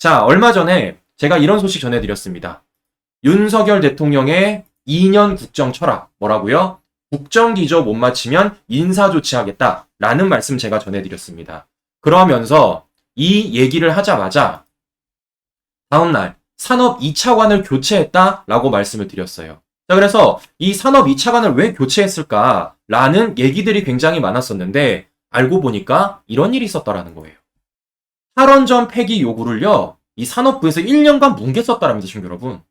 자, 얼마 전에 제가 이런 소식 전해드렸습니다. 윤석열 대통령의 2년 국정 철학, 뭐라고요? 국정기조 못 맞추면 인사조치하겠다 라는 말씀 제가 전해드렸습니다. 그러면서 이 얘기를 하자마자 다음날 산업 2차관을 교체했다라고 말씀을 드렸어요. 자, 그래서 이 산업 2차관을 왜 교체했을까 라는 얘기들이 굉장히 많았었는데 알고 보니까 이런 일이 있었다라는 거예요. 탈원전 폐기 요구를요, 이 산업부에서 1년간 뭉갰었다랍니다, 지금 여러분.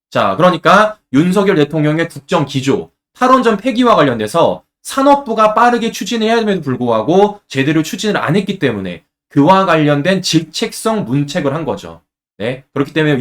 자, 그러니까 윤석열 대통령의 국정 기조, 탈원전 폐기와 관련돼서 산업부가 빠르게 추진을 해야 됨에도 불구하고 제대로 추진을 안 했기 때문에 그와 관련된 질책성 문책을 한 거죠. 네. 그렇기 때문에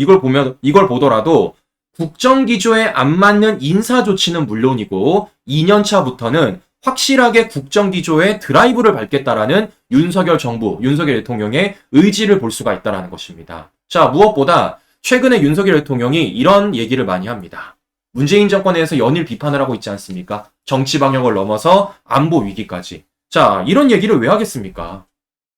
이걸 보더라도 국정 기조에 안 맞는 인사 조치는 물론이고 2년 차부터는 확실하게 국정 기조에 드라이브를 밟겠다라는 윤석열 정부, 윤석열 대통령의 의지를 볼 수가 있다라는 것입니다. 자, 무엇보다 최근에 윤석열 대통령이 이런 얘기를 많이 합니다. 문재인 정권에서 연일 비판을 하고 있지 않습니까? 정치 방역을 넘어서 안보 위기까지. 자, 이런 얘기를 왜 하겠습니까?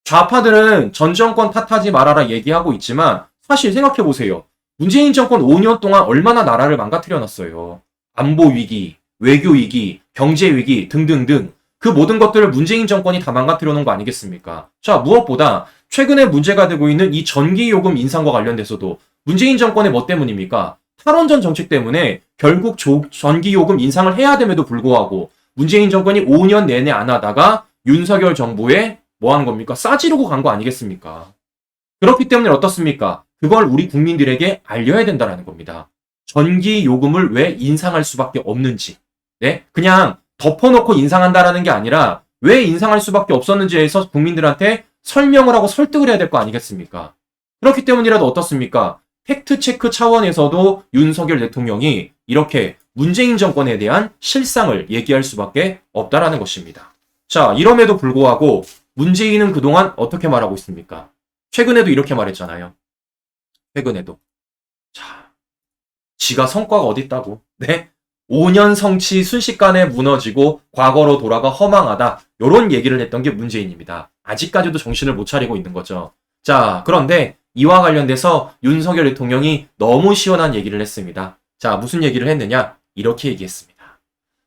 좌파들은 전 정권 탓하지 말아라 얘기하고 있지만 사실 생각해보세요. 문재인 정권 5년 동안 얼마나 나라를 망가뜨려 놨어요. 안보 위기, 외교 위기, 경제 위기 등등등 그 모든 것들을 문재인 정권이 다 망가뜨려 놓은 거 아니겠습니까? 자, 무엇보다 최근에 문제가 되고 있는 이 전기요금 인상과 관련돼서도 문재인 정권의 뭐 때문입니까? 탈원전 정책 때문에 결국 전기요금 인상을 해야 됨에도 불구하고 문재인 정권이 5년 내내 안 하다가 윤석열 정부에 뭐 하는 겁니까? 싸지르고 간 거 아니겠습니까? 그렇기 때문에 어떻습니까? 그걸 우리 국민들에게 알려야 된다는 겁니다. 전기요금을 왜 인상할 수밖에 없는지. 네? 그냥 덮어놓고 인상한다라는 게 아니라 왜 인상할 수밖에 없었는지에 대해서 국민들한테 설명을 하고 설득을 해야 될 거 아니겠습니까? 그렇기 때문이라도 어떻습니까? 팩트체크 차원에서도 윤석열 대통령이 이렇게 문재인 정권에 대한 실상을 얘기할 수밖에 없다라는 것입니다. 자, 이럼에도 불구하고 문재인은 그동안 어떻게 말하고 있습니까? 최근에도 이렇게 말했잖아요. 최근에도. 자, 지가 성과가 어디 있다고. 네? 5년 성취 순식간에 무너지고 과거로 돌아가 허망하다. 이런 얘기를 했던 게 문재인입니다. 아직까지도 정신을 못 차리고 있는 거죠. 자, 그런데 이와 관련돼서 윤석열 대통령이 너무 시원한 얘기를 했습니다. 자, 무슨 얘기를 했느냐? 이렇게 얘기했습니다.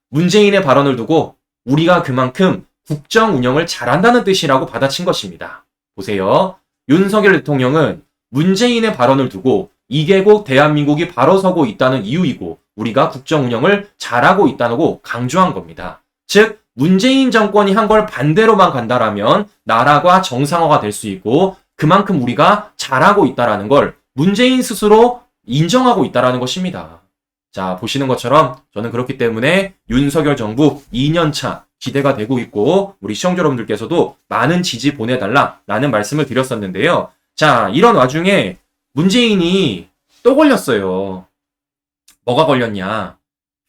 문재인의 발언을 두고 우리가 그만큼 국정 운영을 잘한다는 뜻이라고 받아친 것입니다. 보세요. 윤석열 대통령은 문재인의 발언을 두고 이게 곧 대한민국이 바로 서고 있다는 이유이고 우리가 국정 운영을 잘하고 있다고 강조한 겁니다. 즉 문재인 정권이 한 걸 반대로만 간다라면 나라가 정상화가 될 수 있고 그만큼 우리가 잘하고 있다라는 걸 문재인 스스로 인정하고 있다라는 것입니다. 자, 보시는 것처럼 저는 그렇기 때문에 윤석열 정부 2년차 기대가 되고 있고 우리 시청자 여러분들께서도 많은 지지 보내달라라는 말씀을 드렸었는데요. 자, 이런 와중에 문재인이 또 걸렸어요. 뭐가 걸렸냐?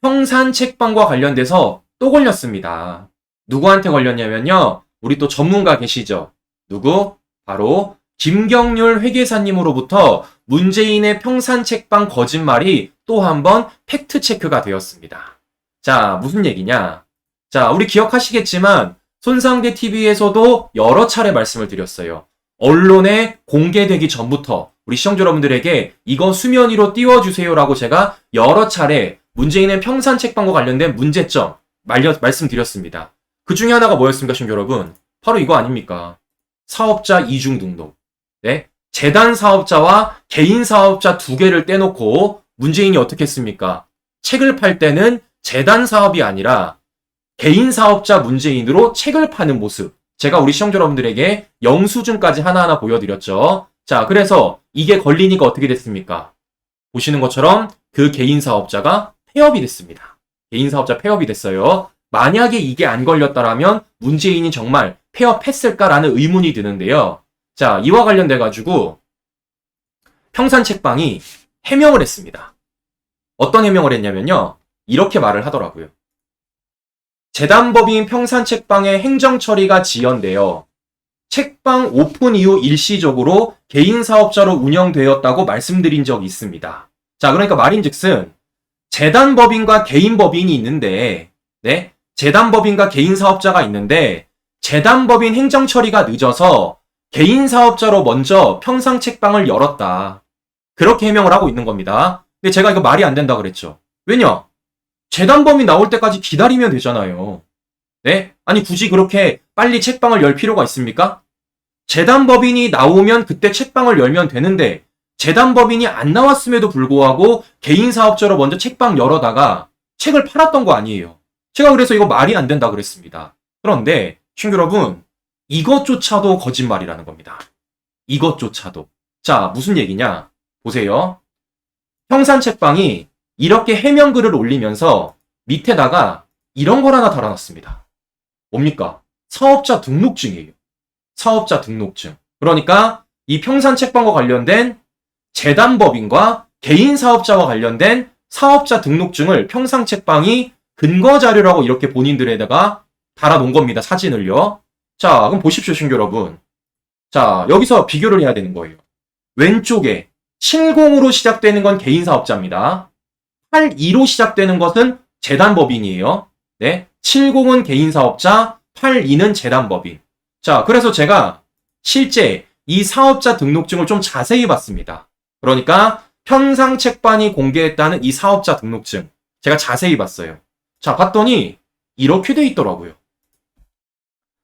평산 책방과 관련돼서 또 걸렸습니다. 누구한테 걸렸냐면요. 우리 또 전문가 계시죠? 누구? 바로 김경률 회계사님으로부터 문재인의 평산 책방 거짓말이 또 한 번 팩트체크가 되었습니다. 자, 무슨 얘기냐? 자, 우리 기억하시겠지만 손상대 TV에서도 여러 차례 말씀을 드렸어요. 언론에 공개되기 전부터 우리 시청자 여러분들에게 이거 수면 위로 띄워주세요라고 제가 여러 차례 문재인의 평산 책방과 관련된 문제점 말씀드렸습니다. 그 중에 하나가 뭐였습니까, 시청자 여러분? 바로 이거 아닙니까? 사업자 이중 등록. 네? 재단 사업자와 개인 사업자 두 개를 떼놓고 문재인이 어떻게 했습니까? 책을 팔 때는 재단 사업이 아니라 개인 사업자 문재인으로 책을 파는 모습. 제가 우리 시청자 여러분들에게 영수증까지 하나하나 보여드렸죠. 자, 그래서 이게 걸리니까 어떻게 됐습니까? 보시는 것처럼 그 개인 사업자가 폐업이 됐습니다. 개인 사업자 폐업이 됐어요. 만약에 이게 안 걸렸다라면 문재인이 정말 폐업했을까라는 의문이 드는데요. 자, 이와 관련돼가지고 평산책방이 해명을 했습니다. 어떤 해명을 했냐면요. 이렇게 말을 하더라고요. 재단법인 평산책방의 행정처리가 지연되어 책방 오픈 이후 일시적으로 개인 사업자로 운영되었다고 말씀드린 적이 있습니다. 자, 그러니까 말인즉슨 재단법인과 개인법인이 있는데, 네? 재단법인과 개인 사업자가 있는데 재단법인 행정처리가 늦어서 개인 사업자로 먼저 평상 책방을 열었다. 그렇게 해명을 하고 있는 겁니다. 근데 제가 이거 말이 안 된다 그랬죠. 왜냐? 재단법인 나올 때까지 기다리면 되잖아요. 네? 아니 굳이 그렇게 빨리 책방을 열 필요가 있습니까? 재단법인이 나오면 그때 책방을 열면 되는데 재단법인이 안 나왔음에도 불구하고 개인 사업자로 먼저 책방 열어다가 책을 팔았던 거 아니에요. 제가 그래서 이거 말이 안 된다 그랬습니다. 그런데 친구 여러분, 이것조차도 거짓말이라는 겁니다. 이것조차도. 자, 무슨 얘기냐? 보세요. 평산책방이 이렇게 해명글을 올리면서 밑에다가 이런 걸 하나 달아놨습니다. 뭡니까? 사업자 등록증이에요. 사업자 등록증. 그러니까 이 평산책방과 관련된 재단법인과 개인 사업자와 관련된 사업자 등록증을 평산책방이 근거자료라고 이렇게 본인들에다가 달아놓은 겁니다. 사진을요. 자, 그럼 보십시오, 친구 여러분. 자, 여기서 비교를 해야 되는 거예요. 왼쪽에 70으로 시작되는 건 개인 사업자입니다. 82로 시작되는 것은 재단법인이에요. 네, 70은 개인 사업자, 82는 재단법인. 자, 그래서 제가 실제 이 사업자 등록증을 좀 자세히 봤습니다. 그러니까 평상책방이 공개했다는 이 사업자 등록증 제가 자세히 봤어요. 자, 봤더니 이렇게 돼 있더라고요.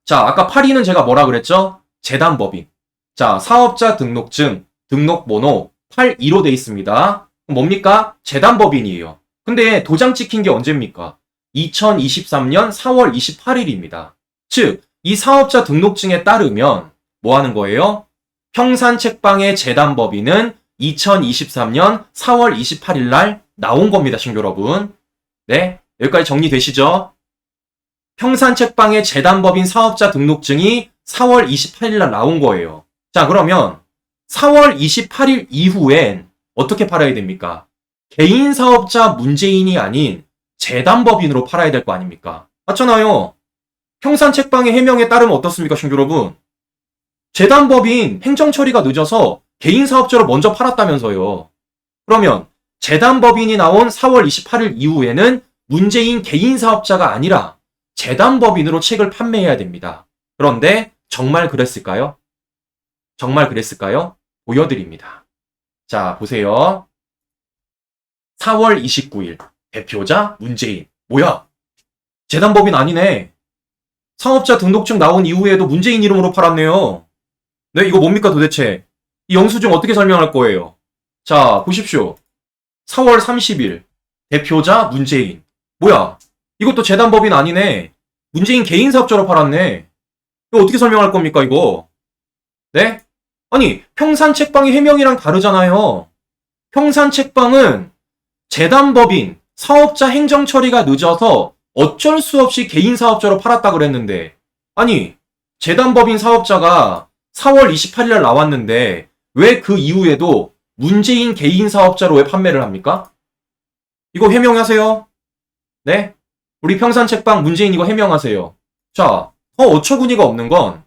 자, 아까 82는 제가 뭐라 그랬죠? 재단법인. 자, 사업자 등록증 등록번호 82로 돼 있습니다. 뭡니까? 재단법인이에요. 근데 도장 찍힌 게 언제입니까? 2023년 4월 28일입니다. 즉, 이 사업자 등록증에 따르면 뭐 하는 거예요? 평산책방의 재단법인은 2023년 4월 28일 날 나온 겁니다, 친구 여러분. 네, 여기까지 정리되시죠? 평산책방의 재단법인 사업자 등록증이 4월 28일 날 나온 거예요. 자, 그러면 4월 28일 이후엔 어떻게 팔아야 됩니까? 개인 사업자 문재인이 아닌 재단법인으로 팔아야 될 거 아닙니까? 맞잖아요. 평산책방의 해명에 따르면 어떻습니까, 친구 여러분? 재단법인 행정처리가 늦어서 개인 사업자로 먼저 팔았다면서요. 그러면 재단법인이 나온 4월 28일 이후에는 문재인 개인 사업자가 아니라 재단법인으로 책을 판매해야 됩니다. 그런데 정말 그랬을까요? 정말 그랬을까요? 보여드립니다. 자, 보세요. 4월 29일 대표자 문재인. 뭐야? 재단법인 아니네. 사업자 등록증 나온 이후에도 문재인 이름으로 팔았네요. 네, 이거 뭡니까 도대체? 이 영수증 어떻게 설명할 거예요? 자, 보십시오. 4월 30일 대표자 문재인. 뭐야? 이것도 재단법인 아니네. 문재인 개인 사업자로 팔았네. 이거 어떻게 설명할 겁니까, 이거? 네? 아니, 평산책방의 해명이랑 다르잖아요. 평산책방은 재단법인, 사업자 행정 처리가 늦어서 어쩔 수 없이 개인 사업자로 팔았다 그랬는데, 아니, 재단법인 사업자가 4월 28일 날 나왔는데 왜 그 이후에도 문재인 개인 사업자로 왜 판매를 합니까? 이거 해명하세요. 네? 우리 평산책방 문재인 이거 해명하세요. 자, 더 어처구니가 없는 건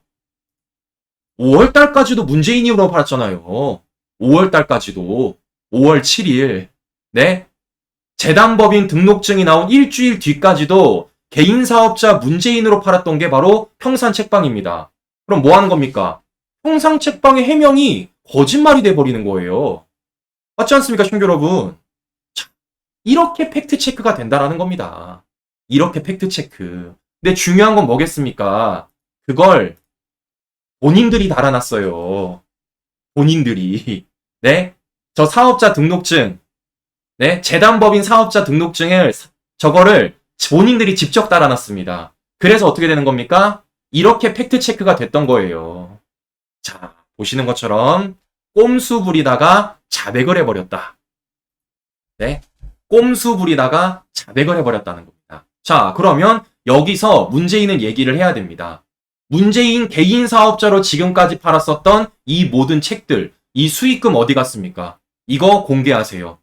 5월달까지도 문재인 이름으로 팔았잖아요. 5월달까지도. 5월 7일. 네? 재단법인 등록증이 나온 일주일 뒤까지도 개인 사업자 문재인으로 팔았던 게 바로 평산책방입니다. 그럼 뭐 하는 겁니까? 평산책방의 해명이 거짓말이 돼버리는 거예요. 맞지 않습니까, 친구 여러분? 자, 이렇게 팩트체크가 된다라는 겁니다. 이렇게 팩트체크. 근데 중요한 건 뭐겠습니까? 그걸 본인들이 달아놨어요. 본인들이. 네? 저 사업자 등록증, 네? 재단법인 사업자 등록증을, 저거를 본인들이 직접 달아놨습니다. 그래서 어떻게 되는 겁니까? 이렇게 팩트체크가 됐던 거예요. 자, 보시는 것처럼 꼼수 부리다가 자백을 해버렸다. 네? 꼼수 부리다가 자백을 해버렸다는 겁니다. 자, 그러면 여기서 문재인은 얘기를 해야 됩니다. 문재인 개인 사업자로 지금까지 팔았었던 이 모든 책들, 이 수익금 어디 갔습니까? 이거 공개하세요.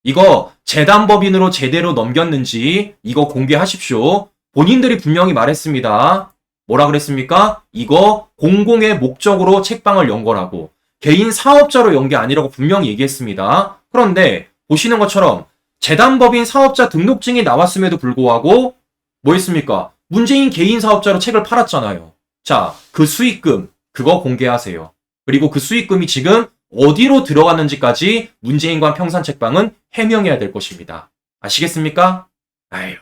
이거 재단법인으로 제대로 넘겼는지 이거 공개하십시오. 본인들이 분명히 말했습니다. 뭐라 그랬습니까? 이거 공공의 목적으로 책방을 연 거라고. 개인 사업자로 연 게 아니라고 분명히 얘기했습니다. 그런데 보시는 것처럼 재단법인 사업자 등록증이 나왔음에도 불구하고 뭐 했습니까? 문재인 개인 사업자로 책을 팔았잖아요. 자, 그 수익금 그거 공개하세요. 그리고 그 수익금이 지금 어디로 들어갔는지까지 문재인관 평산책방은 해명해야 될 것입니다. 아시겠습니까? 아유.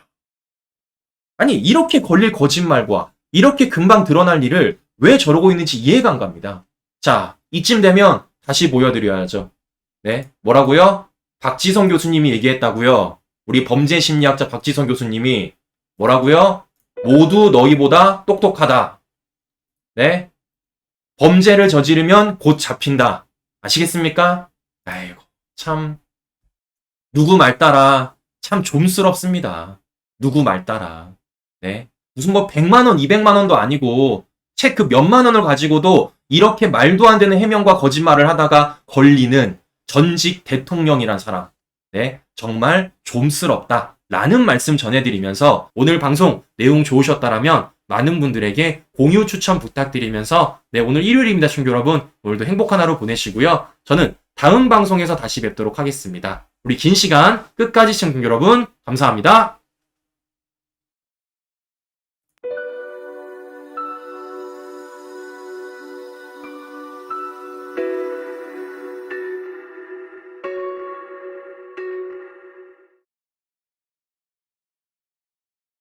아니, 이렇게 걸릴 거짓말과 이렇게 금방 드러날 일을 왜 저러고 있는지 이해가 안 갑니다. 자, 이쯤 되면 다시 보여드려야죠. 네, 뭐라고요? 박지성 교수님이 얘기했다고요. 우리 범죄심리학자 박지성 교수님이 뭐라고요? 모두 너희보다 똑똑하다. 네, 범죄를 저지르면 곧 잡힌다. 아시겠습니까? 아이고, 참 누구 말 따라 참 좀스럽습니다. 누구 말 따라. 네, 무슨 뭐 100만 원, 200만 원도 아니고 채 그 몇만 원을 가지고도 이렇게 말도 안 되는 해명과 거짓말을 하다가 걸리는 전직 대통령이란 사람. 네, 정말 좀스럽다. 라는 말씀 전해드리면서 오늘 방송 내용 좋으셨다라면 많은 분들에게 공유 추천 부탁드리면서 네, 오늘 일요일입니다, 친구 여러분. 오늘도 행복한 하루 보내시고요. 저는 다음 방송에서 다시 뵙도록 하겠습니다. 우리 긴 시간 끝까지 시청자 여러분 감사합니다.